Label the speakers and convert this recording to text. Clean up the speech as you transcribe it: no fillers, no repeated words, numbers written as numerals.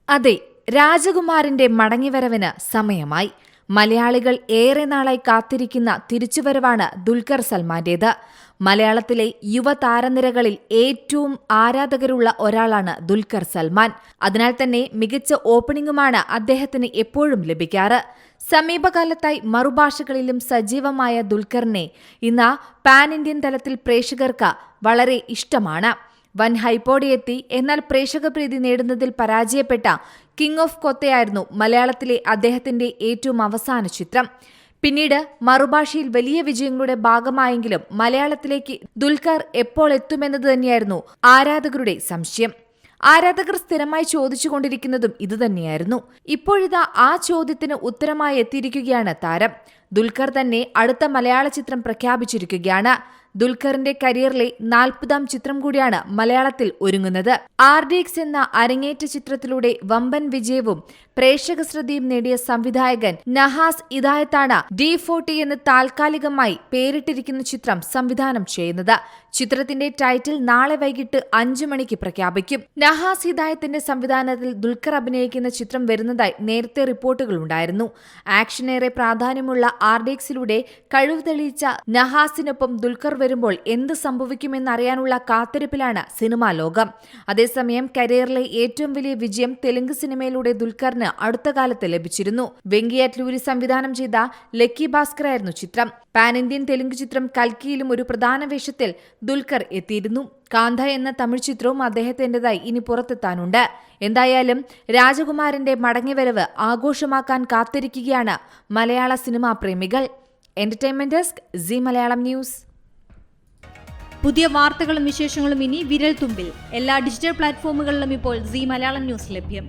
Speaker 1: അതെ, രാജകുമാരന്റെ മടങ്ങിവരവിന് സമയമായി. മലയാളികൾ ഏറെ നാളായി കാത്തിരിക്കുന്ന തിരിച്ചുവരവാണ് ദുൽഖർ സൽമാന്റേത്. മലയാളത്തിലെ യുവതാരനിരകളിൽ ഏറ്റവും ആരാധകരുള്ള ഒരാളാണ് ദുൽഖർ സൽമാൻ. അതിനാൽ തന്നെ മികച്ച ഓപ്പണിംഗുമാണ് അദ്ദേഹത്തിന് എപ്പോഴും ലഭിക്കാറ്. സമീപകാലത്തായി മറുഭാഷകളിലും സജീവമായ ദുൽഖറിനെ ഇന്ന് പാൻ ഇന്ത്യൻ തലത്തിൽ പ്രേക്ഷകർക്ക് വളരെ ഇഷ്ടമാണ്. വൻ ഹൈപ്പോടെയെത്തി എന്നാൽ പ്രേക്ഷകപ്രീതി നേടുന്നതിൽ പരാജയപ്പെട്ട കിങ് ഓഫ് കൊത്തയായിരുന്നു മലയാളത്തിലെ അദ്ദേഹത്തിന്റെ ഏറ്റവും അവസാന ചിത്രം. പിന്നീട് മറുഭാഷയിൽ വലിയ വിജയങ്ങളുടെ ഭാഗമായെങ്കിലും മലയാളത്തിലേക്ക് ദുൽഖർ എപ്പോൾ എത്തുമെന്നത് തന്നെയായിരുന്നു ആരാധകരുടെ സംശയം. ആരാധകർ സ്ഥിരമായി ചോദിച്ചുകൊണ്ടിരിക്കുന്നതും ഇതുതന്നെയായിരുന്നു. ഇപ്പോഴിതാ ആ ചോദ്യത്തിന് ഉത്തരമായി എത്തിയിരിക്കുകയാണ് താരം. ദുൽഖർ തന്നെ അടുത്ത മലയാള ചിത്രം പ്രഖ്യാപിച്ചിരിക്കുകയാണ്. ദുൽഖറിന്റെ കരിയറിലെ 40ാം ചിത്രം കൂടിയാണ് മലയാളത്തിൽ ഒരുങ്ങുന്നത്. RDX എന്ന അരങ്ങേറ്റ ചിത്രത്തിലൂടെ വമ്പൻ വിജയവും പ്രേക്ഷക ശ്രദ്ധയും നേടിയ സംവിധായകൻ നഹാസ് ഇദായത്താണ് D40 എന്ന് താൽക്കാലികമായി പേരിട്ടിരിക്കുന്ന ചിത്രം സംവിധാനം ചെയ്യുന്നത്. ചിത്രത്തിന്റെ ടൈറ്റിൽ നാളെ വൈകിട്ട് 5 മണിക്ക് പ്രഖ്യാപിക്കും. നഹാസ് ഹിദായത്തിന്റെ സംവിധാനത്തിൽ ദുൽഖർ അഭിനയിക്കുന്ന ചിത്രം വരുന്നതായി നേരത്തെ റിപ്പോർട്ടുകളുണ്ടായിരുന്നു. ആക്ഷനേറെ പ്രാധാന്യമുള്ള RDXിലൂടെ കഴിവ് തെളിയിച്ച നഹാസിനൊപ്പം ദുൽഖർ വരുമ്പോൾ എന്ത് സംഭവിക്കുമെന്നറിയാനുള്ള കാത്തിരിപ്പിലാണ് സിനിമാ ലോകം. അതേസമയം കരിയറിലെ ഏറ്റവും വലിയ വിജയം തെലുങ്ക് സിനിമയിലൂടെ ദുൽഖറിന് അടുത്ത കാലത്ത് ലഭിച്ചിരുന്നു. വെങ്കി അറ്റ്ലൂരി സംവിധാനം ചെയ്ത ലക്കി ഭാസ്കറായിരുന്നു ചിത്രം. പാൻ ഇന്ത്യൻ തെലുങ്ക് ചിത്രം കൽക്കിയിലും ഒരു പ്രധാന വേഷത്തിൽ ദുൽഖർ എത്തിയിരുന്നു. കാന്ത എന്ന തമിഴ് ചിത്രവും അദ്ദേഹത്തിൻ്റെതായി ഇനി പുറത്തെത്താനുണ്ട്. എന്തായാലും രാജകുമാരന്റെ മടങ്ങിവരവ് ആഘോഷമാക്കാൻ കാത്തിരിക്കുകയാണ് മലയാള സിനിമാ പ്രേമികൾ. Entertainment desk, Zee Malayalam news.
Speaker 2: പുതിയ വാർത്തകളും വിശേഷങ്ങളും ഇനി വിരൽ തുമ്പിൽ. എല്ലാ ഡിജിറ്റൽ പ്ലാറ്റ്ഫോമുകളിലും ഇപ്പോൾ സീ മലയാളം ന്യൂസ് ലഭ്യം.